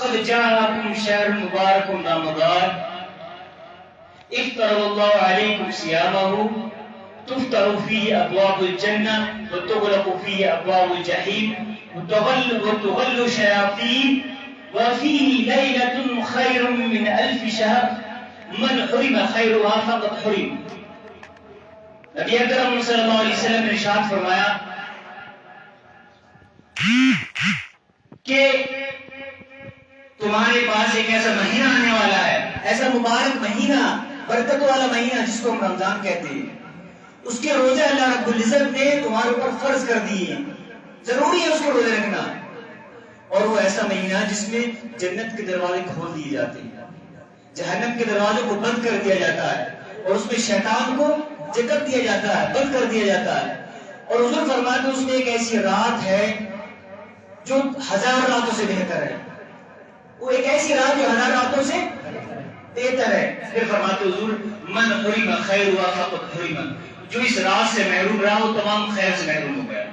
قد جاءكم شهر مبارك رمضان افترض الله عليكم صيامه تفتح فيه أبواب الجنة وتغلق فيه أبواب الجحيم وتغل الشياطين وفيه ليلة خير من 1000 شهر من حرم خيرها فقد حرم. نبی اکرم صلی اللہ علیہ وسلم نے ارشاد فرمایا کہ تمہارے پاس ایک ایسا مہینہ آنے والا ہے، ایسا مبارک مہینہ، برکت والا مہینہ جس کو ہم رمضان کہتے ہیں. اس کے روزے اللہ رب العزت نے تمہارے اوپر فرض کر دیے، ضروری ہے اس کو روزے رکھنا. اور وہ ایسا مہینہ جس میں جنت کے دروازے کھول دیے جاتے ہیں، جہنم کے دروازوں کو بند کر دیا جاتا ہے، اور اس میں شیطان کو جکڑ دیا جاتا ہے، بند کر دیا جاتا ہے. اور حضور فرماتے ہیں اس میں ایک ایسی رات ہے جو 1000 راتوں سے بہتر ہے. وہ ایک ایسی رات جو 1000 راتوں سے بہتر ہے. پھر فرماتے حضور من حرم خیرها فقد حرم، جو اس رات سے محروم رہا وہ تمام خیر سے محروم ہو گیا.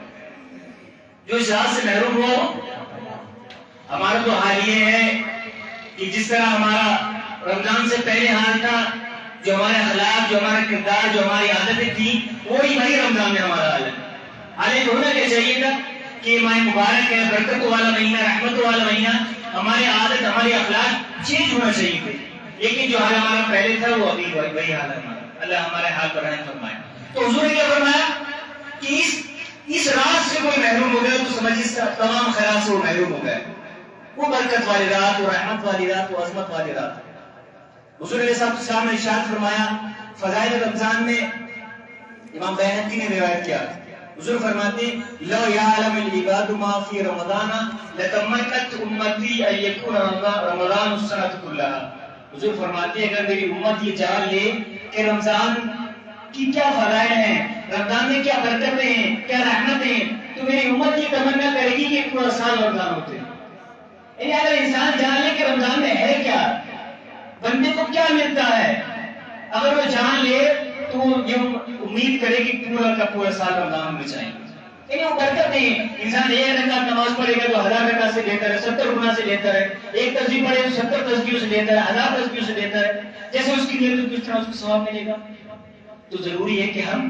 جو اس رات سے محروم ہو، ہمارا تو حال یہ ہے کہ جس طرح ہمارا رمضان سے پہلے حال تھا، جو ہمارے اخلاق، جو ہمارا کردار، جو ہماری عادتیں تھیں، وہی رمضان میں ہمارا حال ہے. حالانکہ ہونا کیا چاہیے تھا کہ ماہ مبارک ہے، برکت والا مہینہ، رحمت والا مہینہ، ہماری عادت، ہماری اخلاق چینج ہونا چاہیے تھے. لیکن جو حال ہمارا پہلے تھا وہ ابھی وہی حال ہے ہمارا. اللہ ہمارے حال پر رحم فرمائے. تو حضور نے کیا فرمایا کہ اس رات سے کوئی محروم ہو گیا تو سمجھیے تمام خیرات سے وہ محروم ہو گئے. وہ برکت والی رات، وہ رحمت والی رات، وہ عظمت والی رات. حضور علیہ السلام نے ارشاد فرمایا فضائل رمضان میں، امام بہقی نے روایت کیا، حضور فرماتے لو یعلم العباد ما فی رمضان لتمنت امتی ان یکون رمضان السنۃ کلها. حضور فرماتے اگر میری امت یہ جان لے کہ رمضان کی کیا فضائل ہیں، رمضان میں کیا برکتیں ہیں، کیا رحمتیں ہیں، تو میری امت یہ تمنا کرے گی کہ پورا سال رمضان ہوتے ہیں. یعنی اگر انسان جان لے کہ رمضان میں ہے کیا، بندے کو کیا ملتا ہے، اگر وہ جان لے تو یہ امید کرے کہ پورا کا پورا سال رمضان میں چاہیے. یعنی وہ برکت نہیں ہے. انسان ایک رکعت نماز پڑھے گا تو 1000 رکعت سے بہتر ہے، 70 گنا سے بہتر ہے. ایک تسبیح پڑھے تو 70 تسبیحوں سے بہتر ہے، 1000 تسبیحوں سے بہتر ہے. جیسے اس کی نیت اس طرح اس کو ثواب ملے گا. تو ضروری ہے کہ ہم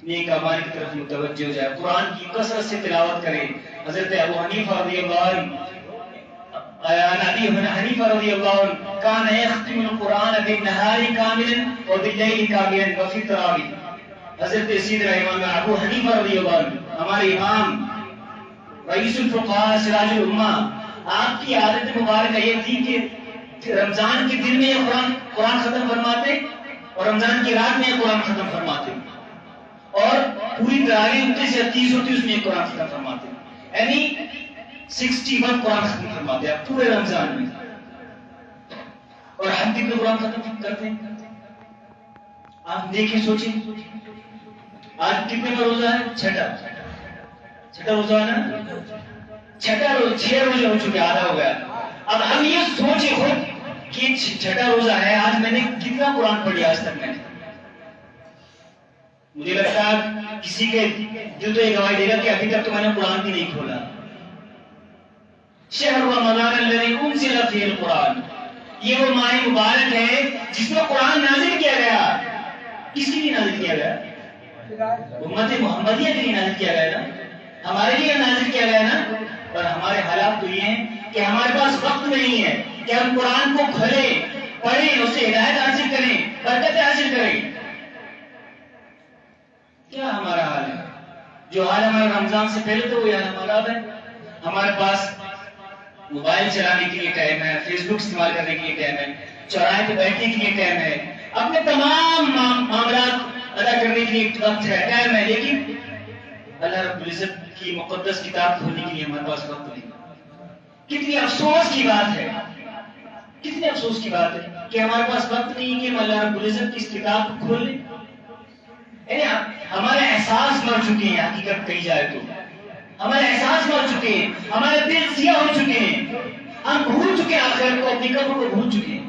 نیک اعمال کی طرف متوجہ ہو جائے، قرآن کی کثرت سے تلاوت کریں. حضرت ابو حنیفہ رضی اللہ عنہ رضی اللہ عنہ کان یختم القرآن بالنہار کاملا وباللیل کاملا وفی التراویح. حضرت سیدنا امام ابو حنیفہ رضی اللہ عنہ، ہمارے امام رئیس الفقہاء سراج الامہ، آپ کی عادت مبارکہ یہ تھی کہ رمضان کے دن میں یہ قرآن ختم فرماتے اور رمضان کی رات میں یہ قرآن ختم فرماتے، اور پوری تراویح 29 یا 30 ہوتی اس میں یہ قرآن ختم فرماتے. یعنی 61 قرآن ختم فرماتے ہیں پورے رمضان میں. اور ہم کتنے قرآن ختم کرتے ہیں آپ دیکھیں، سوچیں. آج کتنے کا روزہ ہے؟ چھٹا روزہ ہے نا. 6 روزے ہو چکے، آدھا ہو گیا. اب ہم یہ سوچیں خود کہ 6 روزہ ہے، آج میں نے کتنا قرآن پڑھ لیا آج تک. میں نے، مجھے لگتا ہے کسی کے دل تو یہ گواہی دے گا کہ ابھی تک تو میں نے قرآن بھی نہیں کھولا. شہر رمضان الذی انزل فیہ القرآن، یہ وہ ماہ مبارک ہے جس میں قرآن نازل کیا گیا. کس کے لیے نازل کیا گیا؟ امت محمدیہ کے لیے نازل کیا گیا نا، ہمارے لیے نازل کیا گیا نا. اور ہمارے حالات تو یہ ہیں کہ ہمارے پاس وقت نہیں ہے کہ ہم قرآن کو کھولیں، پڑھیں، اس سے ہدایت حاصل کریں، برکتیں حاصل کریں. کیا ہمارا حال ہے؟ جو حال ہمارا رمضان سے پہلے تو وہ حال ہمارا ہے. ہمارے پاس موبائل چلانے کے لیے ٹائم ہے، فیس بک استعمال کرنے کے لیے ٹائم ہے، چوراہے پہ بیٹھنے کے لیے ٹائم ہے، اپنے تمام معاملات ادا کرنے کے لیے وقت ہے، ٹائم ہے. لیکن اللہ رب العزت کی مقدس کتاب کھولنے کے لیے ہمارے پاس وقت نہیں. کتنی افسوس کی بات ہے، کتنے افسوس کی بات ہے کہ ہمارے پاس وقت نہیں کہ ہم اللہ رب العزت کی اس کتاب کو کھول لیں. یعنی ہمارے احساس مر چکے ہیں. حقیقت کہی جائے تو ہمارے احساس مر چکے ہیں، ہمارے دل سیاہ ہو چکے ہیں، ہم بھول چکے ہیں آخرت کو، اپنی قبر کو بھول چکے ہیں.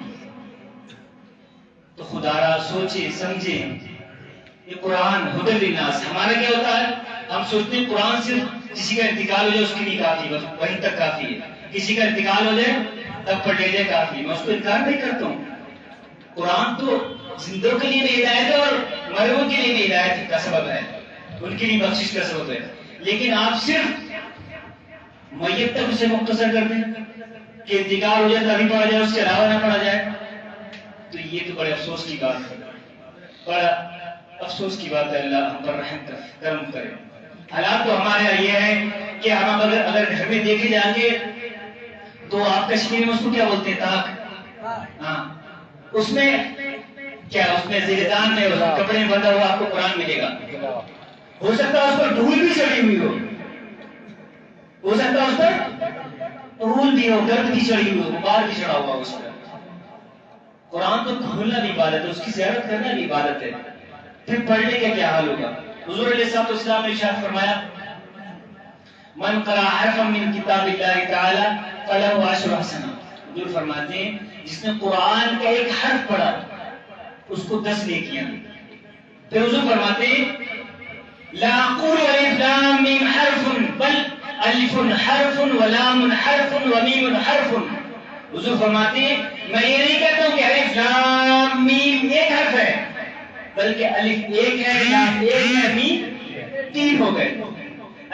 تو خدا را سوچے سمجھے، یہ قرآن ہدی للناس. ہمارا کیا ہوتا ہے، ہم سوچتے ہیں قرآن صرف کسی کا انتقال ہو جائے اس کے لیے کافی، بس وہیں تک کافی ہے. کسی کا انتقال ہو جائے تب پڑھ لیجیے کافی، میں اس کو انکار نہیں کرتا ہوں. قرآن تو زندوں کے لیے بھی ہدایت ہے اور مروں کے لیے بھی ہدایت کا سبب ہے، ان کے لیے بخشش کا سبب ہے. لیکن آپ صرف میت تک اسے مختصر کر دیں کہ انتقال ہو جائے تبھی پڑھا جائے، اس کے علاوہ نہ پڑھا جائے، تو یہ تو بڑے افسوس کی بات ہے، بڑا افسوس کی بات ہے. اللہ ہم پر رحم کرم کرے. حالات تو ہمارے یہاں یہ ہے کہ ہم اگر گھر میں دیکھے جائیں گے تو آپ کشمیری میں اس کو کیا بولتے ہیں، تاک. ہاں، اس میں کیا، اس میں زیردان میں کپڑے میں بندھا ہوا آپ کو قرآن ملے گا. ہو سکتا ہے اس پر دھول بھی چڑھی ہوئی ہو سکتا ہے اس پر دھول بھی ہو، گرد بھی چڑھی ہوئی ہو، غبار بھی چڑھا ہوا اس پر. قرآن تو کھولنا بھی عبادت ہے، اس کی زیارت کرنا بھی عبادت ہے، پھر پڑھنے کا کیا حال ہوگا. حضور علیہ السلام نے ارشاد فرمایا من قرأ حرفا من کتاب اللہ تعالی فلہ عشر حسنات. حضور فرماتے ہیں جس نے قرآن کا ایک حرف پڑھا اس کو 10 نیکیاں. پھر حضور فرماتے ہیں لا اقول الف لام میم حرف بل الف حرف ولام حرف ومیم حرف. حضور فرماتے ہیں میں یہ نہیں کہتا ہوں کہ الف لام میم ایک حرف ہے، بلکہ الف ایک ہے، لام ایک ہے، میم 3 ہو گئے.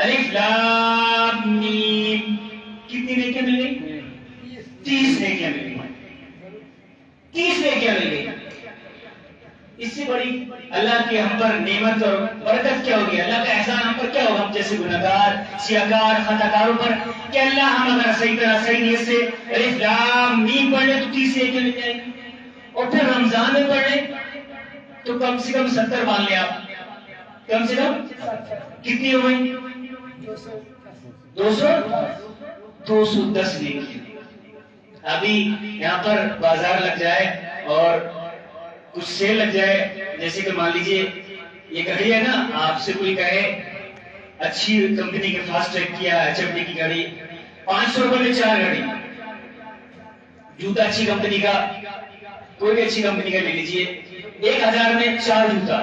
الف لام میم کتنی نیکیاں مل گئی؟ 30 نیکیاں مل گئی. 30 نیکیاں مل گئی. اس سے بڑی اللہ کی ہم پر نعمت اور برکت کیا ہوگی، اللہ کا احسان ہم پر کیا ہوگا، ہم جیسے گنہگار سیاہکار خطاکاروں پر، کہ اللہ ہم اگر صحیح طرح صحیح نیت سے الف لام میم پڑھ لیں تو 30 نیکیاں مل جائیں گی. اور پھر رمضان میں پڑھ لیں تو کم سے کم 70 مان لیں آپ، کم سے کم کتنی ہو گئی؟ 210 نیکیاں. ابھی یہاں پر بازار لگ جائے اور کچھ سیل لگ جائے، جیسے کہ مان لیجیے یہ گھڑی ہے نا، آپ سے کوئی کہے اچھی کمپنی کے فاسٹ ٹریک کیا HMD کی گھڑی 500 روپے میں 4 گھڑی. جوتا اچھی کمپنی کا، کوئی بھی اچھی کمپنی کا لے لیجیے 1000 میں 4 جوتا.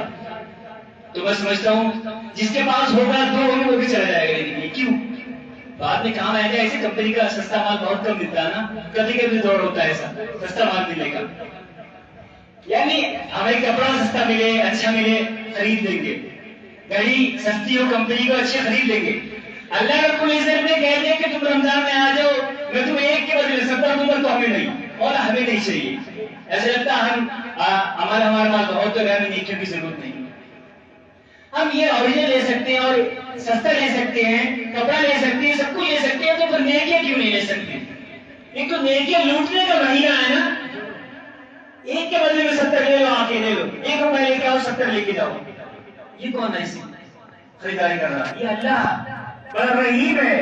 تو میں سمجھتا ہوں جس کے پاس ہوگا 2 ہوگی وہ بھی چلا جائے گا. لیکن یہ کیوں؟ بعد میں کام آئے گا. ایسی کمپنی کا سستا مال بہت کم ملتا ہے نا، کبھی کبھی دور ہوتا ہے ایسا سستا مال ملے گا. یعنی ہمیں کپڑا سستا ملے، اچھا ملے، خرید لیں گے. گھڑی سستی ہو کمپنی کو اچھی خرید لیں گے. اللہ رب العزت نے کہہ دیا کہ تم رمضان میں آ جاؤ، میں تمہیں ایک کے بدلے 70 دوں گا، تو ہمیں نہیں، اور ہمیں نہیں چاہیے. ایسا لگتا ہے ہمارا پاس بہت ہے، ہمیں نیکیوں کی ضرورت نہیں. ہم یہ اوریجنل لے سکتے ہیں اور سستا لے سکتے ہیں، کپڑا لے سکتے ہیں، سب کچھ لے سکتے ہیں، تو پھر نیکیاں کیوں نہیں لے سکتے؟ ایک تو نیکیاں لوٹنے کا مہینہ ہے نا، ایک کے بدلے میں 70 لے لو، آ کے لے لو، 1 روپے لے کے آؤ 70 لے کے جاؤ. یہ کون ہے خریداری کر رہا؟ یہ اللہ بڑا رحیم ہے.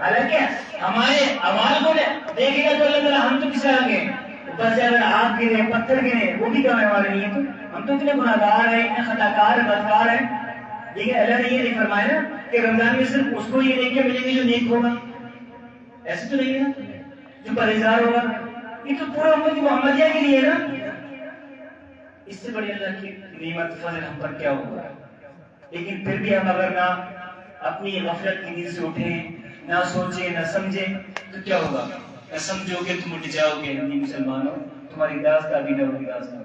حالانکہ ہمارے اعمال کو دیکھے گا تو اللہ تعالیٰ ہم تو کس آگے اوپر سے اگر آگ گرے پتھر گرے وہ بھی کم ہے ہمارے لیے. تو ہم تو اتنے گناہگار ہیں، اتنے خطاکار بدکار ہیں، لیکن اللہ نے یہ نہیں فرمایا نا کہ رمضان میں صرف اس کو یہ نیکیاں ملیں گی جو نیک ہوگا. ایسے تو نہیں ہے نا، جو پرہیزگار ہوگا. یہ تو پورا امت محمدیہ کے لیے ہے نا. اس سے بڑی اللہ کی نعمت فضل ہم پر کیا ہوگا. لیکن پھر بھی ہم اگر نہ اپنی غفلت کی نیند سے اٹھیں، نہ سوچیں، نہ سمجھیں، تو کیا ہوگا؟ نہ سمجھو گے تم اٹھ جاؤ گے نہیں مسلمانوں، تمہاری داستہ بھی نہ ہوگی داستہ.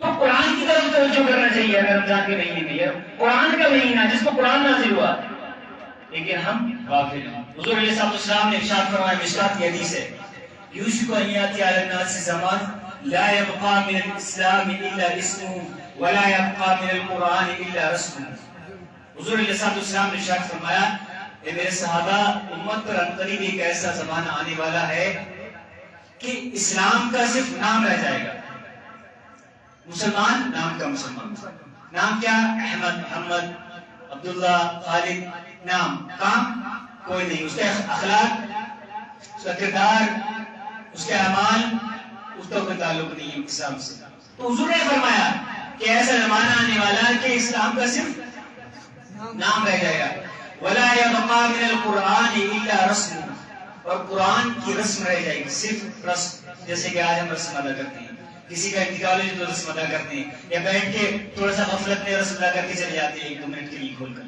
تو قرآن کی طرف توجہ کرنا چاہیے. اگر رمضان کے مہینے میں قرآن کا مہینہ جس کو قرآن نازل ہوا، لیکن ہم غافل ہیں. حضور علیہ السلام نے ارشاد فرمایا، مشکات کی حدیث ہے، یوشک ان یاتی علی الناس زمان لا يبقى من الاسلام الا اسمه ولا يبقى من القرآن الا رسمه. حضور علیہ السلام نے ارشاد فرمایا کہ میرے صحابہ، امت پر عنقریب ایک ایسا زمانہ آنے والا ہے کہ اسلام کا صرف نام رہ جائے گا. مسلمان نام کا مسلمان، نام کیا؟ احمد، محمد، عبداللہ، خالد، نام، کام کوئی نہیں. اس کے اخلاق، اس کا کردار، اس کے اعمال، اس کا کوئی تعلق نہیں ہے اسلام سے. تو حضور نے فرمایا کہ ایسا زمانہ آنے والا ہے کہ اسلام کا صرف نام رہ جائے گا. وَلَا يَبْقَى مِنَ الْقُرْآنِ إِلَّا رَسْمُ، اور قرآن کی رسم رہ جائے گی، صرف رسم. جیسے کہ آج ہم رسم ادا کرتے ہیں، کسی کا انتقال ہے تو رسم ادا کرتے ہیں، یا بیٹھ کے تھوڑا سا غفلت میں رسم ادا کر کے چلے جاتے ہیں 1-2 منٹ کے لیے کھول کر.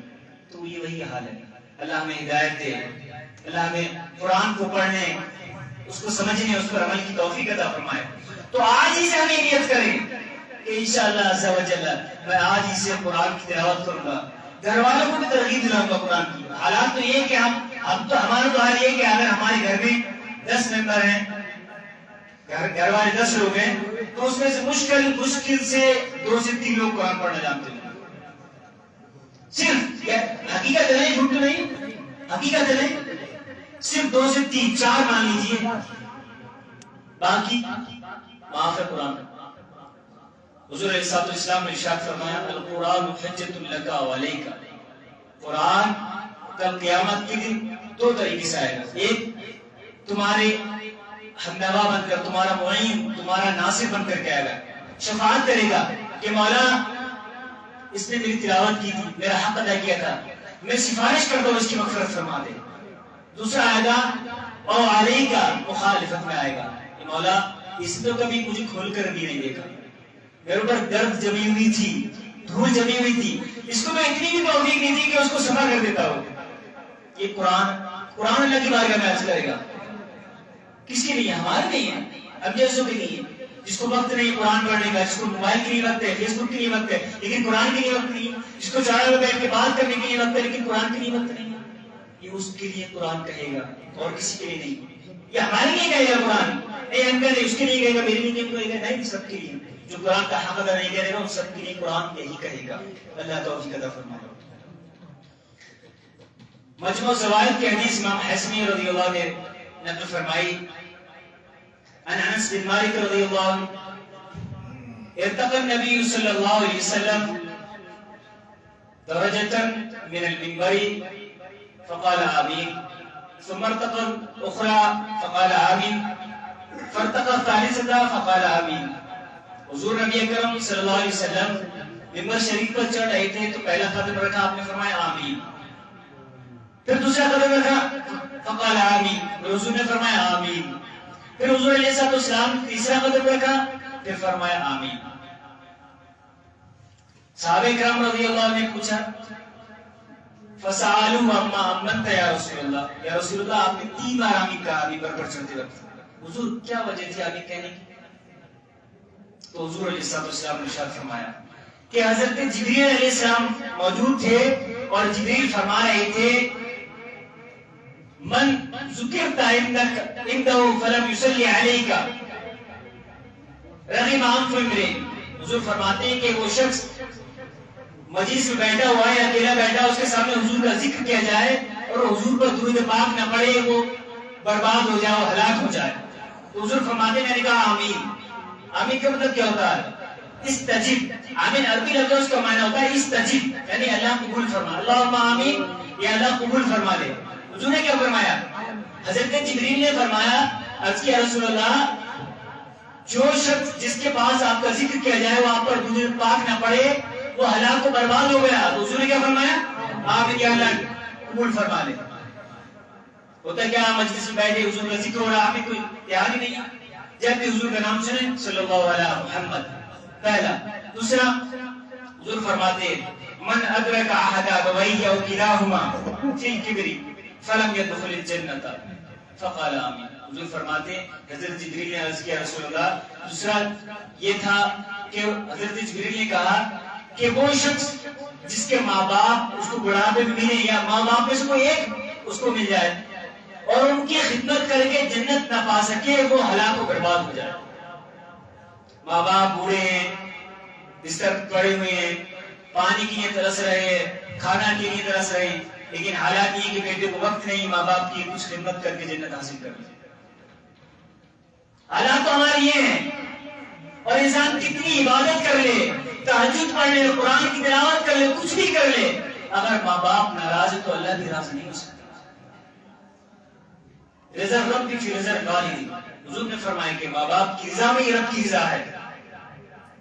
تو یہ وہی حال ہے. اللہ ہمیں ہدایت دے، اللہ ہمیں قرآن کو پڑھنے، اس کو سمجھنے، اس پر عمل کی توفیق عطا فرمائے۔ تو آج ہی سے ہم یہ نیت کریں کہ انشاءاللہ عز و جل میں آج ہی سے قرآن کی تلاوت کروں گا، گھر والوں کو بھی ترغیب دلاؤں گا قرآن کی۔ حالات تو یہ کہ ہمارا تو حال یہ کہ اگر ہمارے گھر میں 10 ممبر ہیں، گھر والے 10 لوگ ہیں، تو اس میں سے مشکل سے 2 سے 3 لوگ قرآن پڑھنا جانتے ہیں۔ صرف حقیقت نہیں، جھوٹ نہیں، حقیقت نہیں، صرف 2 سے 3 4 مان لیجیے، باقی معاف ہے قرآن۔ حضور علیہ السلام نے ارشاد فرمایا القرآن حجۃ لک و علیک، قرآن کل قیامت کے دن 2 طریقے سے آئے گا، ایک تمہارے ہمنوا بن کر، تمہارا معین، تمہارا ناصر بن کر کے آئے گا، شفاعت کرے گا کہ مولا اس نے میری تلاوت کی تھی، میرا حق ادا کیا تھا، میں سفارش کرتا ہوں اس کی مغفرت فرما دے۔ دوسرا آئے گا او علیہ کا، مخالفت میں آئے گا کہ مولا اس نے تو کبھی مجھے کھول کر بھی نہیں دیکھا، میرے اوپر درد جمی ہوئی تھی، دھول جمی ہوئی تھی، اس کو میں اتنی بھی توفیق نہیں تھی کہ اس کو صفا کر دیتا ہوں۔ یہ قرآن اللہ کی بارگاہ میں عرض کرے گا، کس کے لیے؟ ہمارے نہیں ہے، اب جیسوں کے لیے، جس کو وقت نہیں قرآن پڑھنے کا، جس کو موبائل کے لیے وقت ہے، فیس بک کے لیے وقت ہے لیکن قرآن کے لیے وقت نہیں، جس کو چاروں میں بیٹھ کے بات کرنے کے لیے وقت ہے لیکن قرآن کے لیے وقت نہیں، یہ اس کے لیے قرآن کہے گا اور کسی کے لیے نہیں۔ یہ ہمارے لیے کہے گا قرآن، نہیں ہم کہتے اس کے لیے کہے گا، میرے لیے کہے گا، نہیں سب کے لیے۔ جو قرآن کا حق ادا نہیں کرے گا ان سب کے لیے قرآن یہی کہے گا۔ اللہ توفیق عطا فرمائے۔ مجموع زوائد کی حدیث امام حسنی رضی اللہ عنہ نے نقل فرمائی، عن انس بن مالک رضی اللہ عنہ ارتقى النبي صلى الله عليه وسلم درجة من المنبر فقال آمين، ثم ارتقى الأخرى فقال آمين، فارتقى الثالثة فقال آمين۔ حضور نبی اکرم صلی اللہ علیہ وسلم منبر شریف پر چڑھ رہے تھے تو پہلا قدم رکھا، آپ نے فرمایا آمین، پھر دوسرا قدم رکھا فقال آمین، پھر حضور نے فرمایا آمین، پھر حضور علیہ السلام تیسرا قدم رکھا، پھر فرمایا آمین۔ صحابہ کرام رضی اللہ عنہ نے پوچھا فسألوا عما آمنت یا رسول اللہ، یا رسول اللہ آپ نے 3 بار آمین کہا منبر پر چڑھتے وقت، حضور کیا وجہ تھی آمین کہنے کی؟ تو حضور علیہ السلام نے ارشاد فرمایا کہ حضرت جبریل علیہ السلام موجود تھے اور جبریل فرما رہے تھے من ذکرت عنده فلم يصلي عليك رغم عنف امرئ، حضور فرماتے ہیں کہ وہ شخص مجلس میں بیٹھا ہوا ہے، اکیلا بیٹھا، اس کے سامنے حضور کا ذکر کیا جائے اور حضور پر درود پاک نہ پڑے، وہ برباد ہو جائے، وہ ہلاک ہو جائے۔ تو حضور فرماتے ہیں، میں نے کہا آمین۔ آمین کا مطلب کیا ہوتا ہے؟ استجب۔ آمین عربی لفظ اس کا معنی ہوتا ہے استجب، یعنی اللہ قبول فرما، اللہم آمین، یا اللہ قبول فرما لے۔ حضور نے کیا فرمایا؟ حضرت جبریل نے فرمایا، عرض کیا رسول اللہ جو شخص جس کے پاس آپ کا ذکر کیا جائے وہ آپ پر درود پاک نہ پڑے وہ ہلاک و برباد ہو گیا۔ تو حضور نے کیا فرمایا؟ آمین، یا اللہ قبول فرما لے۔ ہوتا کیا مجلس میں بیٹھے حضور کا ذکر ہو رہا، ہمیں کوئی تیار ہی نہیں ہے، جب بھی حضور کا نام سنیں صلی اللہ علیہ محمد، پہلا۔ دوسرا حضور فرماتے ہیں من ادرک احد ابویہ او کلاہما فی الکبر فلم يدخل الجنۃ فقال آمین۔ حضور فرماتے ہیں حضرت جبریل نے عرض کیا رسول اللہ، دوسرا یہ تھا کہ حضرت جبریل نے کہا کہ وہ شخص جس کے ماں باپ اس کو بڑھاپے میں ملے یا ماں باپ میں سے کوئی ایک اس کو مل جائے اور ان کی خدمت کر کے جنت نہ پا سکے وہ ہلاک و برباد ہو جائے۔ ماں باپ بوڑھے ہیں، بستر پڑے ہوئے ہیں، پانی کے لیے ترس رہے ہیں، کھانا کے لیے ترس رہے ہیں، لیکن حالات یہ کہ بیٹے کو وقت نہیں ماں باپ کی کچھ خدمت کر کے جنت حاصل کر لے۔ حالات تو ہمارے یہ ہیں، اور انسان کتنی عبادت کر لے، تہجد پڑھ لے، قرآن کی تلاوت کر لے، کچھ بھی کر لے، اگر ماں باپ ناراض ہے تو اللہ بھی راضی نہیں ہو سکتا۔ رضا رب کی رضا والدی، حضور نے فرمایا کہ ماں باپ کی رضا میں ہی رب کی رضا ہے۔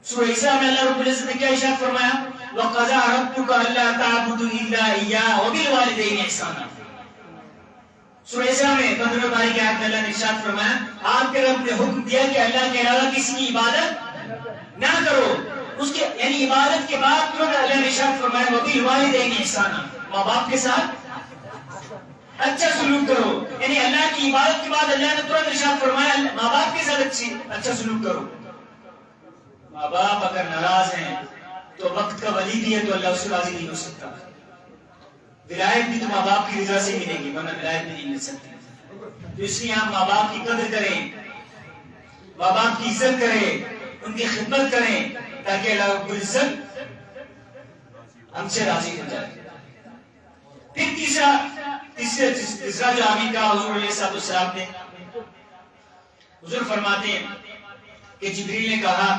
سورہ اسراء میں اللہ رب العزت نے کیا ارشاد فرمایا؟ وَقَضَىٰ رَبُّكَ أَلَّا تَعْبُدُوا إِلَّا إِيَّاهُ وَبِالْوَالِدَيْنِ إِحْسَانًا۔ سورہ اسراء میں 15 پارے کی آیت میں اللہ نے ارشاد فرمایا آپ کے رب نے حکم دیا کہ اللہ کے علاوہ کسی کی عبادت نہ کرو، اس کے یعنی عبادت کے بعد ترنت اللہ نے ارشاد فرمایا وَبِالْوَالِدَيْنِ إِحْسَانًا، ماں باپ کے ساتھ اچھا سلوک کرو. یعنی اللہ کی عبادت کے بعد اللہ نے ترنت ارشاد فرمایا ماں باپ کے ساتھ اچھا سلوک کرو. ماں باپ اگر ناراض ہیں تو وقت کا ولی بھی ہے تو اللہ اس سے راضی نہیں ہو سکتا. ولایت بھی تو ماں باپ کی رضا سے ملے گی ورنہ ولایت بھی نہیں مل سکتی. تو اس لیے ہم ماں باپ کی قدر کریں, ماں باپ کی عزت کریں, ان کی خدمت کریں تاکہ اللہ رب العزت ہم سے راضی ہو جائے. پھر تیسرا جو آمین کہا حضور علیہ السلام نے, حضور فرماتے ہیں کہ جبریل نے کہا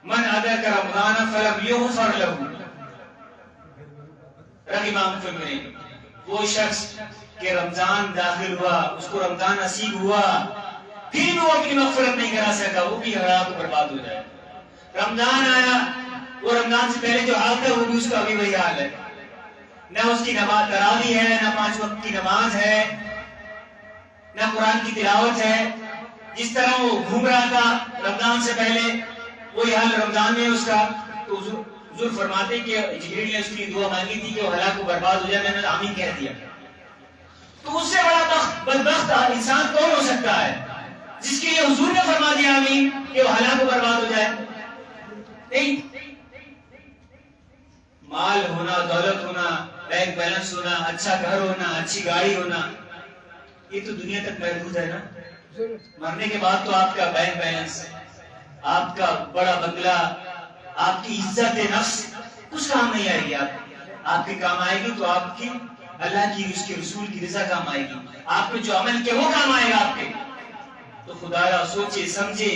من ادرک رمضان فلم یغفر لہ رحمہ, وہ شخص کہ رمضان داخل ہوا, اس کو رمضان نصیب ہوا, پھر وہ اپنی مغفرت نہیں کرا سکا, وہ بھی حیات برباد ہو جائے. رمضان آیا, وہ رمضان سے پہلے جو حال تھا وہ بھی اس کا ابھی وہی حال ہے. نہ اس کی نماز تراویح ہے, نہ 5 وقت کی نماز ہے, نہ قرآن کی تلاوت ہے. جس طرح وہ گھوم رہا تھا رمضان سے پہلے وہی حال رمضان میں اس کا. تو حضور فرماتے کہ جبریل نے اس کی دعا مانگی تھی کہ وہ ہلاک و برباد ہو جائے, میں نے آمین کہہ دیا. تو اس سے بڑا بدبخت انسان کون ہو سکتا ہے جس کے لیے حضور نے فرما دیا آمین کہ وہ ہلاک و برباد ہو جائے؟ نہیں. مال ہونا, دولت ہونا, بینک بیلنس ہونا, اچھا گھر ہونا, اچھی گاڑی ہونا, یہ تو دنیا تک محدود ہے نا. مرنے کے بعد تو آپ کا بینک بیلنس, آپ کا بڑا بنگلہ, آپ کی عزت نفس کچھ کام نہیں آئے گی. آپ کے کام آئے گی تو آپ کی اللہ کی, اس کے رسول کی رضا کام آئے گی. آپ نے جو عمل کیا وہ کام آئے گا آپ کے. تو خدایا سوچے سمجھے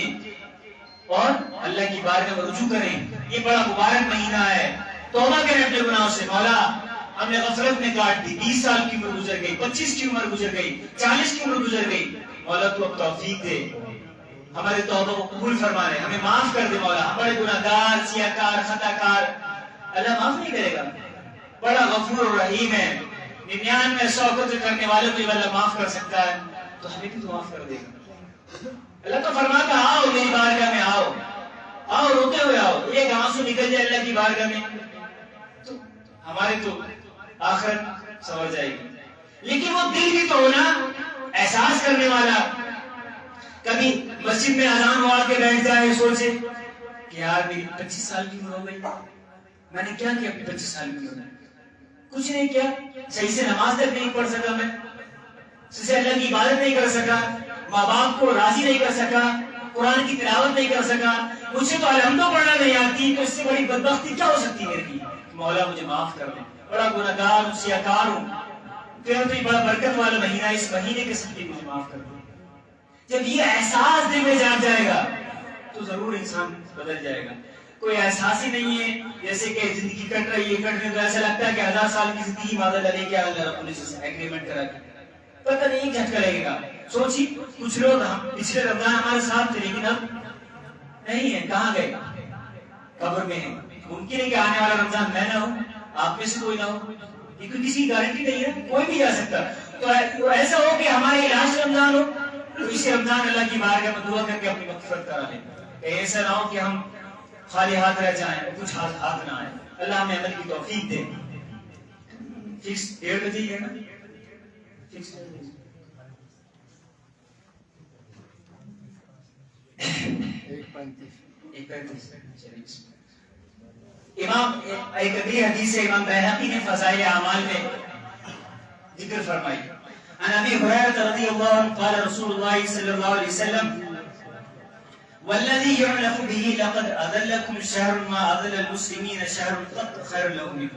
اور اللہ کی بارگاہ میں رجوع کریں. یہ بڑا مبارک مہینہ ہے, توبہ کریں اپنے گناہوں سے. مولا ہم نے غفلت میں کاٹ دی, 20 سال کی عمر گزر گئی, 25 کی عمر گزر گئی, 40 کی عمر گزر گئی. مولا تو اب توفیق دے, ہمارے توبہ کو قبول فرما لے, ہمیں معاف کر دے. مولا ہمارے گناہگار, سیاہکار, خطاکار, اللہ معاف نہیں کرے گا. بڑا غفور و رحیم ہے, 99 100 قدر کرنے والوں کو اللہ معاف کر سکتا ہے, تو ہمیں بھی تو معاف کر دے گا. اللہ تو فرماتا آؤ میری بارگاہ میں, آؤ آؤ روتے ہوئے آؤ, ایک آنسو نکل جائے اللہ کی بارگاہ میں تو ہمارے تو آخرت سنور جائے گی. لیکن وہ دل بھی تو ہونا احساس کرنے والا. کبھی مسجد میں اذان ہوا کے بیٹھ جائے, سوچے کہ یار میری 25 سال کی عمر ہو گئی, میں نے کیا کیا اپنی 25 سال کی عمر؟ کچھ نہیں کیا. صحیح سے نماز تک نہیں پڑھ سکا, میں صحیح سے اللہ کی عبادت نہیں کر سکا, ماں باپ کو راضی نہیں کر سکا, قرآن کی تلاوت نہیں کر سکا, مجھے تو الحمدو پڑھنا نہیں آتی, تو اس سے بڑی بدبختی کیا ہو سکتی میرے لیے؟ مولا مجھے معاف کر دے, بڑا گناہگار ہوں, سیاہکار ہوں, پھر تو یہ بڑا برکت والا مہینہ, اس مہینے کے صدقے مجھے معاف کر دے. جب یہ احساس دل میں جاگ جائے گا تو ضرور انسان بدل جائے گا. کوئی احساس ہی نہیں ہے, جیسے کہ زندگی کٹ رہی ہے, کٹنے تو ایسا لگتا ہے کہ 1000 سال کی زندگی مادہ لے کے اللہ رب العزت سے ایگریمنٹ کرا کے پتہ نہیں جھٹکا لگے گا. سوچی کچھ لوگ پچھلے رمضان ہمارے ساتھ تھے لیکن اب نہیں ہے, کہاں گئے؟ قبر میں ہیں. ممکن ہے کہ آنے والا رمضان میں نہ ہوں, آپ میں سے کوئی نہ ہو, کیونکہ کسی گارنٹی نہیں ہے, کوئی بھی جا سکتا. تو ایسا ہو کہ ہمارے علاج رمضان ہو تو اسی رمضان اللہ کی بارگاہ میں دعا کر کے اپنی مغفرت کرا لیں. ایسا نہ ہو کہ ہم خالی ہاتھ رہ جائیں اور کچھ ہاتھ نہ آئے. اللہ ہمیں عمل کی توفیق دے. فکس 1:30 بجے ہے نا, فکس امام ایک حدیث امام بیہقی نے فضائل اعمال میں ذکر فرمائی. عن ابي هريره رضي الله عنه قال رسول الله صلى الله عليه وسلم والذي يعلف به لقد اذلكم شهر ما اذل المسلمين شهر قط خير لهم منه.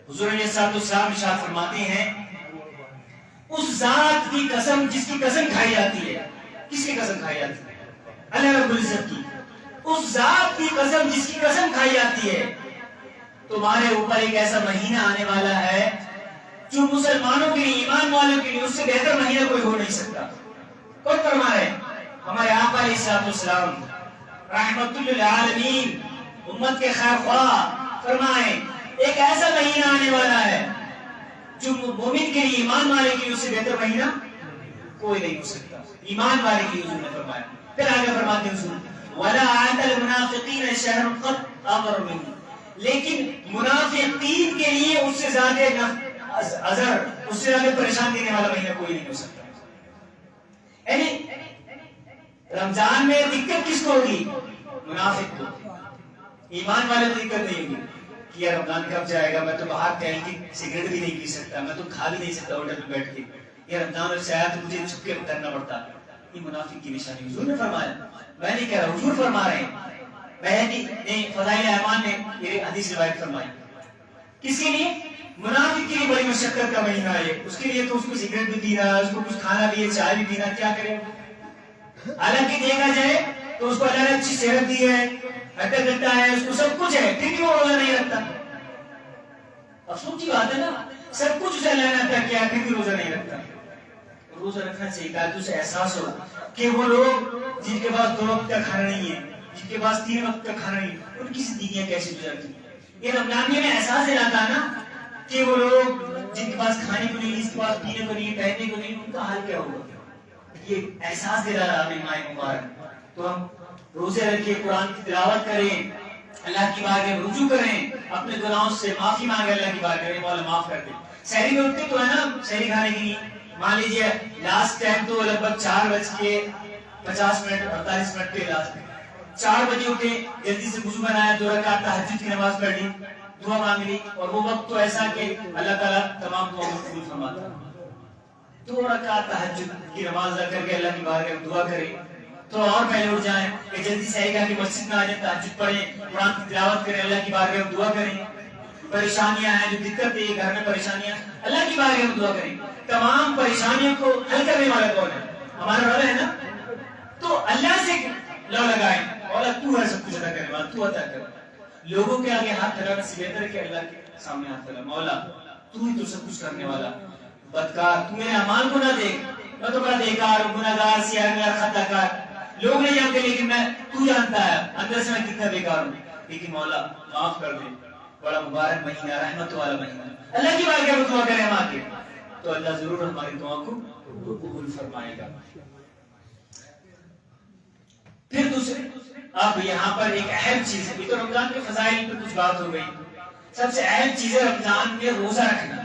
حضور علیہ السلام ارشاد فرماتے ہیں اس ذات کی قسم جس کی قسم کھائی جاتی ہے. کس کی قسم کھائی جاتی ہے؟ اللہ رب العزت کی. اس ذات کی قسم جس کی قسم کھائی جاتی ہے, تمہارے اوپر ایک ایسا مہینہ آنے والا ہے جو مسلمانوں کے لیے, ایمان والوں کے لیے اس سے بہتر مہینہ کوئی ہو نہیں سکتا. کون فرما رہے ہیں؟ ہمارے آقا علیہ السلام رحمت للعالمین, امت کے خیر خواہ فرمائیں ایک ایسا مہینہ آنے والا ہے جو مومن کے لیے, ایمان والے کے لیے اس سے بہتر مہینہ کوئی نہیں ہو سکتا. ایمان والے کے لیے حضور نے فرمایا. پھر آگے فرماتے ہیں حضور وَلَا عَدَ الْمُنَافِقِينَ شَهْرٌ قَدْ أَمَرُ مِنْهُ, لیکن منافقین کے لیے اس سے زیادہ ازر اس سے زیادہ پریشان دینے والا مہینہ کوئی نہیں ہو سکتا. یعنی رمضان میں دقت کس کو ہوگی؟ منافق کو. ایمان والے کو دقت نہیں ہوگی کہ یہ رمضان کب جائے گا، میں تو باہر ٹہل کے سگریٹ بھی نہیں پی سکتا، میں تو کھا بھی نہیں سکتا ہوٹل میں بیٹھ کے، یہ رمضان سے آیا تو مجھے چھپ کے کرنا پڑتا. یہ منافق کی نشانی. حضور نے فرمایا، میں نہیں کہہ رہا، حضور فرما رہے ہیں. بہنی نے فضائل اعمال نے یہ حدیث روایت فرمائی. کس کے لیے؟ منافق کے لیے بڑی مشقت کا مہینہ ہے. اس کے لیے تو اس کو سگریٹ بھی پینا ہے، اس کو کچھ کھانا بھی ہے، چائے بھی پینا، کیا کرے. حالانکہ دیکھا جائے تو اس کو اللہ نے اچھی صحت دی ہے، حرکت کرتا ہے، اس کو سب کچھ ہے، پھر بھی وہ روزہ نہیں رکھتا. افسوس کی بات ہے نا، سب کچھ اسے اللہ نے عطا کیا پھر بھی روزہ نہیں رکھتا. روزہ رکھنا چاہیے تاکہ اسے احساس ہو کہ وہ لوگ جن کے پاس 2 وقت کا کھانا نہیں ہے، جن کے پاس 3 وقت کا کھانا نہیں ہے، ان کی زندگیاں کیسے گزرتی. یہ رمضان میں احساس دلاتا ہے نا کہ وہ لوگ جن کے پاس کھانے کو نہیں، جن کے پاس پینے کو نہیں، پہننے کو نہیں، ان کا حال کیا ہوگا. یہ احساس دلا رہا ہے ماہ مبارک. تو ہم روزے رکھے، قرآن کی تلاوت کریں، اللہ کی بارگاہ میں رجوع کریں، اپنے گناہوں سے معافی مانگے، اللہ کی بارگاہ میں مولا معاف کر دے. سحری میں اٹھتے تو ہے نا سحری کھانے کے لیے، مان لیجیے لاسٹ ٹائم تو لگ بھگ 4:50 48 پہ لاسٹ 4 بجے اٹھے، جلدی سے وضو بنایا، 2 رکعت تہجد کی نماز پڑھ لی، دعا مانگ لی. اور وہ وقت تو ایسا کہ اللہ تعالیٰ تمام دعاؤں کو قبول فرماتا. 2 رکعت تہجد کی نماز ادا کر کے اللہ کی بارگاہ میں دعا کریں تو اور پہلے اٹھ جائیں کہ جلدی سے آئے گا کہ مسجد میں آ جائیں، تہجد پڑھیں، قرآن کی تلاوت کریں، اللہ کی بارگاہ میں دعا کریں. پریشانیاں ہیں، جو دقت ہے گھر میں پریشانیاں، اللہ کی بارگاہ میں دعا کریں. تمام پریشانیوں کو حل کرنے والا کون ہے؟ ہمارا رب ہے نا. تو اللہ سے لو لگائیں، مولا تو ہے سب کچھ عطا کرنے والا، تو عطا کر. لوگوں کے آگے ہاتھ پھیلانے سے بہتر ہے کہ اللہ کے سامنے ہاتھ پھیلا. مولا تو ہی تو سب کچھ کرنے والا. بدکار تو میرے اعمال کو نہ دیکھ، میں تو بڑا بیکار ہوں، گناہگار، سیاہگار، خطا کار. لوگ نہیں جانتے لیکن تو جانتا ہے اندر سے میں کتنا بیکار ہوں. لیکن مولا معاف کر دے. بڑا مبارک مہینہ، رحمت والا مہینہ. اللہ کی بارگاہ میں دعا کریں ہم آ کے تو اللہ ضرور ہماری دعا کو قبول فرمائے گا. پھر دوسرے اب یہاں پر ایک اہم چیز ہے. یہ تو رمضان کے فضائل پر کچھ بات ہو گئی. سب سے اہم چیز ہے رمضان میں روزہ رکھنا.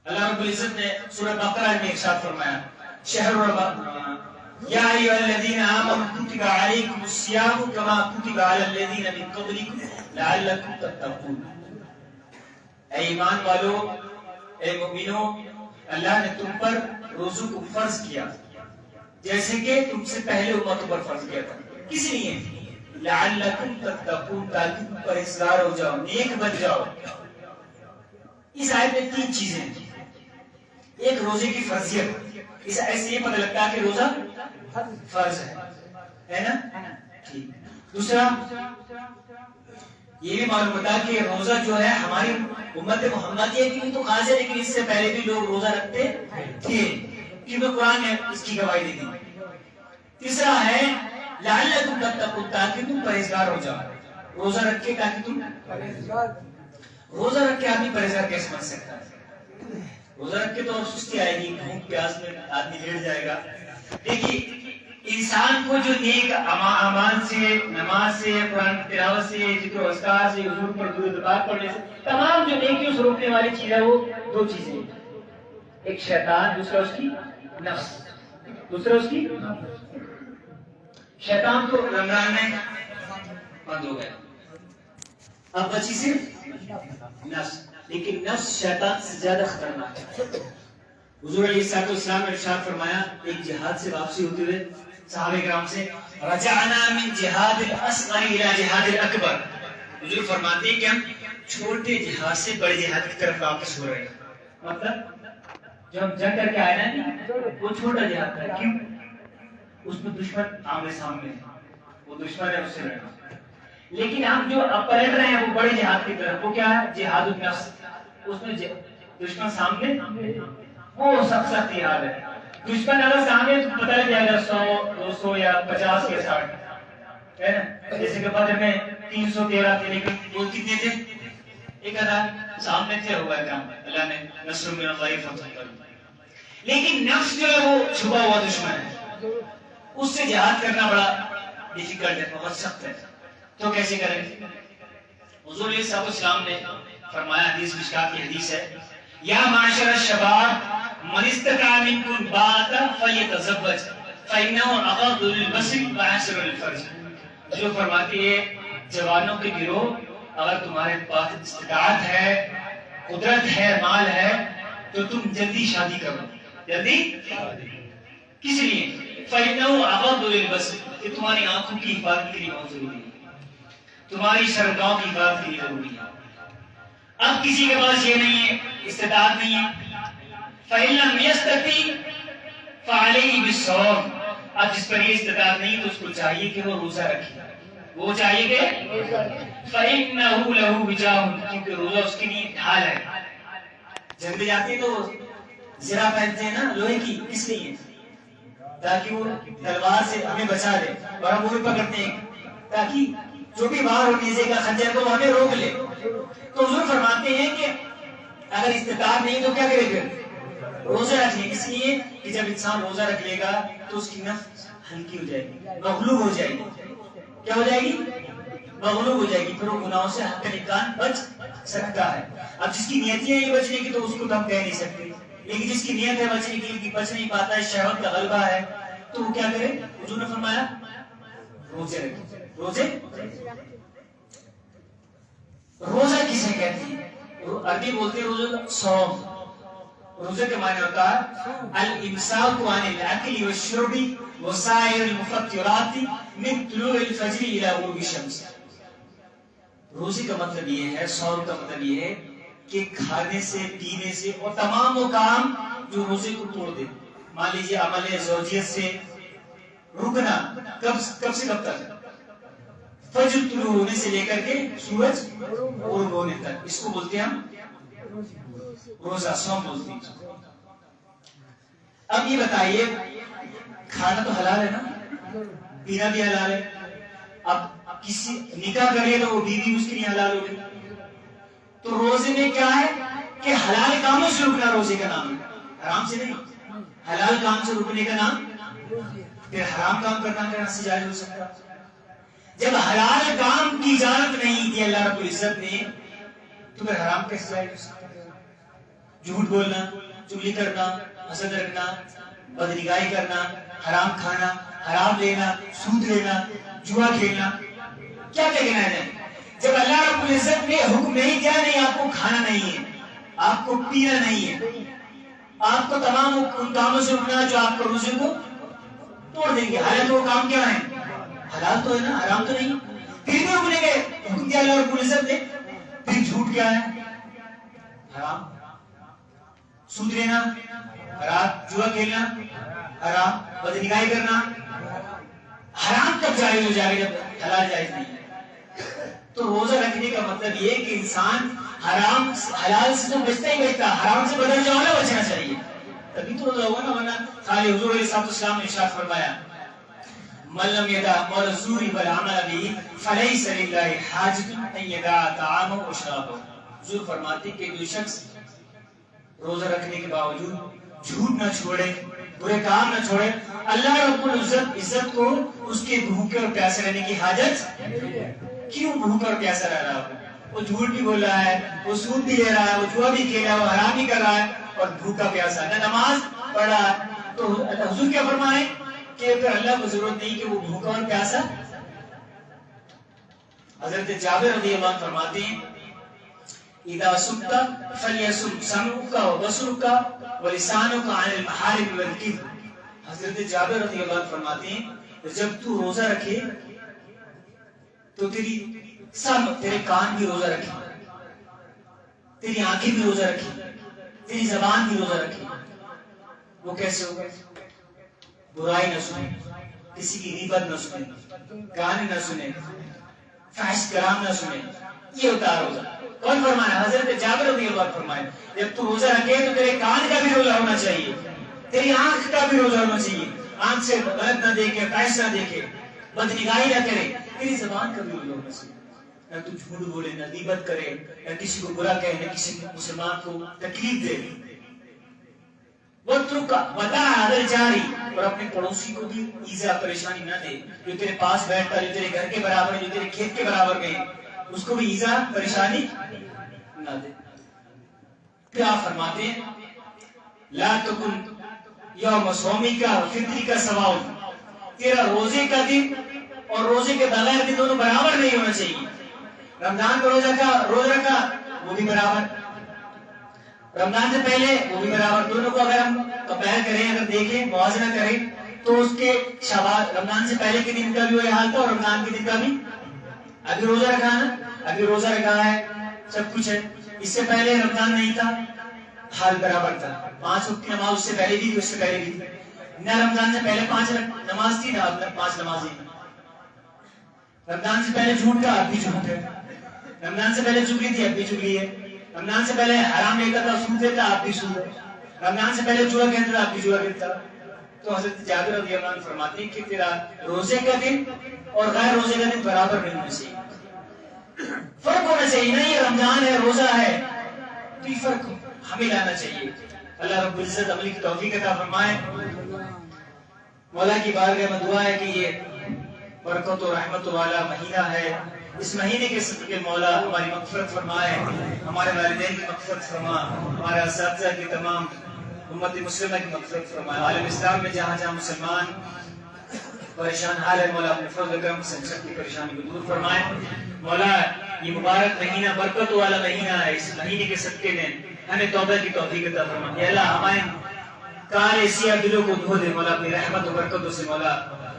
اللہ رب العزت نے سورہ بقرہ میں ارشاد فرمایا، شہر رمضان یا ایھا الذین آمنوا کتب علیکم الصیام کما کتب علی الذین من قبلکم لعلکم تتقون. اے ایمان والو، اے مومنو، اللہ نے تم پر روزوں کو فرض کیا جیسے کہ تم سے پہلے امتوں پر فرض کیا تھا. کس لیے؟ لعلکم تتقون، تاکہ تم پرہیزگار ہو جاؤ، نیک بن جاؤ. اس آیت میں 3 چیزیں ہیں. ایک روزے کی فرضیت، اس ایسے یہ پتہ لگتا ہے کہ روزہ فرض ہے نا. ٹھیک. دوسرا یہ بھی معلوم ہوتا ہے کہ روزہ جو ہے ہماری امت محمدیہ کی تو خاص ہے، لیکن اس سے پہلے بھی لوگ روزہ رکھتے تھے کیونکہ قرآن نے اس کی گواہی دی تھی. تیسرا ہے لعلکم تتقون، تاکہ تم پرہیزگار ہو جاؤ. روزہ رکھ کے تاکہ تم روزہ رکھ کے آدمی پرہیزگار کیسے بن سکتا ہے؟ روزہ رکھ کے تو سستی آئے گی، بھوک پیاس میں آدمی لیٹ جائے گا. دیکھیے انسان کو جو نیک اعمال سے، نماز سے، قرآن کی تلاوت سے، ذکر و اذکار سے، حضور پر درود پاک پڑھنے سے، تمام جو نیکیوں سے روکنے والی چیز ہے وہ 2 چیزیں ہیں. ایک شیطان، دوسرا اس کی نفس. دوسرا اس کی شیطان تو رمضان میں بند ہو گیا، اب بچی صرف نفس. لیکن نفس شیطان سے زیادہ خطرناک ہے. حضور علیہ السلام نے ارشاد فرمایا، ایک جہاد سے واپسی ہوتے ہوئے صحابہ کرام سے، رجعنا من جہاد الاصغر الى جہاد الاکبر. حضور فرماتے ہیں کہ ہم چھوٹے جہاد سے بڑے جہاد کی طرف واپس ہو رہے ہیں. مطلب جو ہم جنگ کر کے آئے نا وہ چھوٹا جہاد تھا. کیوں؟ اس میں دشمن آمنے سامنے ہے، وہ دشمن ہے، اس سے لڑنا. لیکن ہم جو اب پلٹ رہے ہیں وہ بڑے جہاد کی طرف. وہ کیا ہے؟ جہاد النفس. اس میں دشمن سامنے، وہ سب سخت جہاد ہے. دشمن اگر سامنے تو پتہ لگ جائے گا 100 200 یا 50 یا 60 ہے نا. جیسے کہ بدر میں 313 تھے لیکن وہ کتنے تھے؟ 1000 سامنے تھے. ہوا کام، اللہ نے نصر من اللہ فتح کر. لیکن نفس جو ہے وہ چھپا ہوا دشمن ہے، اس سے جہاد کرنا بڑا ڈیفیکلٹ ہے، بہت سخت ہے. تو کیسے کریں؟ حضور علیہ السلام نے فرمایا حدیث مشکات کی حدیث ہے یا معاشر الشباب من استطاع منکم الباءۃ فلیتزوج فإنه اغض للبصر واحسن للفرج. جو فرماتی ہے جوانوں کے گروہ اگر تمہارے پاس استطاعت ہے قدرت ہے مال ہے تو تم جلدی شادی کرو. جلدی کس لیے؟ فإنه اغض للبصر کہ تمہاری آنکھوں کی حفاظت کے لیے بہت ضروری ہے تمہاری شرمگاہوں کی حفاظت کے لیے ضروری ہے. اب کسی کے پاس یہ نہیں ہے استطاعت نہیں ہے فإن لم يستطع فعليه بالصوم. اب جس پر یہ استطاعت نہیں تو اس کو چاہیے کہ وہ روزہ رکھے. وہ چاہیے کہ فإنه له وجاء کیونکہ روزہ اس کے لیے ڈھال ہے. جنگ میں جاتے ہیں تو زرہ پہنتے ہیں نا لوہے کی کس لیے؟ تاکہ وہ تلوار سے ہمیں بچا لے اور ہم وہ بھی پکڑتے ہیں تاکہ جو بھی باہر ہو نیزے کا خنجر کو ہمیں روک لے. تو حضور فرماتے ہیں کہ اگر استطاعت نہیں تو کیا کرے پھر روزہ رکھ لے. اس لیے کہ جب انسان روزہ رکھ لے گا تو اس کی نفس ہلکی ہو جائے گی مغلوب ہو جائے گی. کیا ہو جائے گی؟ مغلوب ہو جائے گی. پھر وہ گناہوں سے حق الامکان بچ سکتا ہے. اب جس کی نیت ہے یہ بچنے کی تو اس کو تو ہم کہہ نہیں سکتے لیکن جس کی نیت ہے بچنے کی بچ نہیں پاتا ہے شہوت کا غلبہ ہے تو وہ کیا کرے؟ حضور نے فرمایا روزے رکھے. روزہ کسے کہتے ہیں؟ عربی بولتے ہیں روزہ صوم. روزے کے معنی ہوتا ہے الامساک عن الاکل والشرب وسائر المفطرات من طلوع الفجر الى غروب الشمس. روزے کا مطلب یہ ہے صوم کا مطلب یہ ہے کہ کھانے سے پینے سے اور تمام وہ کام جو روزے کو توڑ دے. مان لیجیے عمل زوجیت سے رکنا کب سے کب تک؟ فجر طلوع ہونے سے لے کر کے سورج غروب ہونے تک. اس کو بولتے ہیں ہم روزہ صوم بولتے ہیں. اب یہ بتائیے کھانا تو حلال ہے نا پینا بھی حلال ہے. اب کسی نکاح کرے تو وہ بیوی اس کے لیے حلال ہوگی. تو روزے میں کیا ہے کہ حلال کاموں سے رکنا روزے کا نام ہے حرام سے نہیں. حلال کام سے رکنے کا نام پھر حرام کام کرنا سے جائز ہو سکتا. جب حلال کام کی اجازت نہیں دی اللہ رب العزت نے تو پھر حرام کیسے جائز ہو سکتا؟ جھوٹ بولنا چغلی کرنا حسد رکھنا بدنگاہی کرنا حرام کھانا حرام لینا سود لینا جوا کھیلنا کیا کہنا ہے؟ جب اللہ رب العزت نے حکم نہیں دیا نہیں آپ کو کھانا نہیں ہے آپ کو پینا نہیں ہے آپ کو تمام ان کاموں سے رکنا جو آپ کو روزے کو توڑ دیں گے. حالانکہ وہ کام کیا ہے؟ حلال تو ہے نا حرام تو نہیں. پھر بھی رکنے کے حکم دیا اللہ رب العزت نے. پھر جھوٹ کیا ہے؟ حرام. سود لینا حرام. جوا کھیلنا حرام. بدنگاہی کرنا حرام. کب جائز ہو جائے گا جب حلال جائز نہیں ہے؟ تو روزہ رکھنے کا مطلب یہ کہ انسان حرام حلال سے تو بچتا ہی بچتا حرام سے بدل جاؤ نا بچنا چاہیے تبھی تو روزہ ہوگا نا. ورنہ خالی حضور علیہ السلام نے ارشاد فرمایا من لم يدع قول الزور والعمل به فليس لله حاجة ان يدع طعامه وشرابه. حضور فرماتے کہ جو شخص روزہ رکھنے کے باوجود جھوٹ نہ چھوڑے برے کام نہ چھوڑے اللہ رب العزت کو اس کے بھوکے اور پیاسے رہنے کی حاجت کیوں؟ بھوکا اور پیاسا رہ رہا ہے وہ جھوٹ بھی بول رہا ہے وہ سود بھی لے رہا ہے وہ جوا بھی کھیل رہا ہے وہ حرام بھی کر رہا ہے اور بھوکا پیاسا نہ نماز پڑھ رہا ہے. تو حضور کیا فرمائے کہ پھر اللہ کو ضرورت نہیں کہ وہ بھوکا اور پیاسا. حضرت جابر رضی اللہ عنہ فرماتے ہیں اذا سمت فلیسم سمعک وبصرک ولسانک عن المحارم والکذب. حضرت جابر رضی اللہ عنہ فرماتے ہیں جب تو روزہ رکھے تو تیرے کان بھی روزہ رکھے تیری آنکھیں بھی روزہ رکھے تیری زبان بھی روزہ رکھے. وہ کیسے ہوگا؟ برائی نہ سنے کسی کی غیبت نہ سنے گانے نہ سنے فحش کلام نہ سنے. یہ ہوتا ہے روزہ. کون فرمایا؟ حضرت جابر رضی اللہ عنہ فرمائے جب تو روزہ رکھے تو تیرے کان کا بھی روزہ ہونا چاہیے تیری آنکھ کا بھی روزہ ہونا چاہیے. آنکھ سے غلط نہ دیکھے فحش نہ دیکھے بدنگاہی نہ کرے. تیری زبان کا بھی روزہ ہونا چاہیے نہ تو جھوٹ بولے نہ غیبت کرے نہ کسی کو برا کہے نہ کسی مسلمان کو تکلیف دے. جاری اور اپنے پڑوسی کو بھی ایزا پریشانی نہ دے. جو تیرے پاس بیٹھتا جو تیرے گھر کے برابر جو تیرے کھیت کے برابر گئے اس کو بھی ایزا پریشانی نہ دے. کیا فرماتے ہیں؟ لا تکن یوم صومی کا فطری کا سواؤ، تیرا روزے کا دن اور روزے کے بغیر دن دونوں برابر نہیں ہونا چاہیے. رمضان کا روزہ رکھا وہ بھی برابر، رمضان سے پہلے وہ بھی برابر. دونوں کو اگر ہم کمپیئر کریں، اگر دیکھیں، موازنہ کریں تو اس کے شوال رمضان سے پہلے کے دن کا بھی وہی حال تھا اور رمضان کے دن کا بھی. ابھی روزہ رکھا نا، ابھی روزہ رکھا ہے، سب کچھ ہے. اس سے پہلے رمضان نہیں تھا، حال برابر تھا. 5 وقت کی نماز اس سے پہلے بھی تھی، اس سے پہلے بھی تھی. نہ رمضان سے پہلے 5 نماز تھی، نہ 5 نمازیں. رمضان سے پہلے جھوٹ تھا، اب بھی جھوٹ ہے. رمضان سے پہلے چگلی تھی، اب بھی چگلی ہے. رمضان سے پہلے حرام لیتا تھا، سود دیتا، اب بھی سود ہے. رمضان سے پہلے جوا کھیلتا تھا، اب بھی جوا کھیلتا. تو حضرت جابر رضی اللہ عنہ فرماتے ہیں کہ تیرا روزے کا دن اور غیر روزے کا دن برابر نہیں ہونا چاہیے، فرق ہونا چاہیے. نہیں یہ رمضان ہے، روزہ ہے، تو یہ فرق ہمیں لانا چاہیے. اللہ رب العزت عملی کی توفیق عطا فرمائے. مولا کی بارگاہ میں دعا ہے کہ یہ برکت و رحمت والا مہینہ ہے. اس مہینے کے صدقے مولا ہماری مغفرت فرمائے، ہمارے والدین کی مغفرت فرما، ہمارے اساتذہ کی تمام امت مسلمہ کی مغفرت فرمائے. عالم اسلام میں جہاں جہاں مسلمان پریشان حال ہے، مولا اپنے فضل و کرم سے سب کی پریشانی کو دور فرمائے. مولا یہ مبارک مہینہ برکت والا مہینہ ہے، اس مہینے کے صدقے میں ہمیں توبہ کی توفیق عطا فرما. یا اللہ ہمارے کالے سیاہ دلوں کو دھو دے مولا اپنی رحمت و برکتوں سے. مولا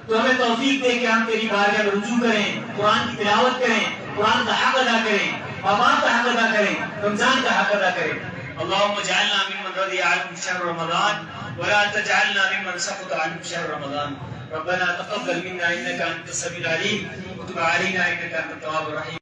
تو ہمیں توفیق دے کہ ہم تیری بارگاہ میں رجوع کریں، قرآن کی تلاوت کریں، قرآن کا حق ادا کریں، ماں باپ کا حق ادا کریں، رمضان کا حق ادا کریں. اللهم اجعلنا ممن رضي عنه شهر رمضان ولا تجعلنا ممن سقط عنه شهر رمضان. ربنا تقبل منا انك انت السميع العليم وتب علينا انك انت التواب الرحيم.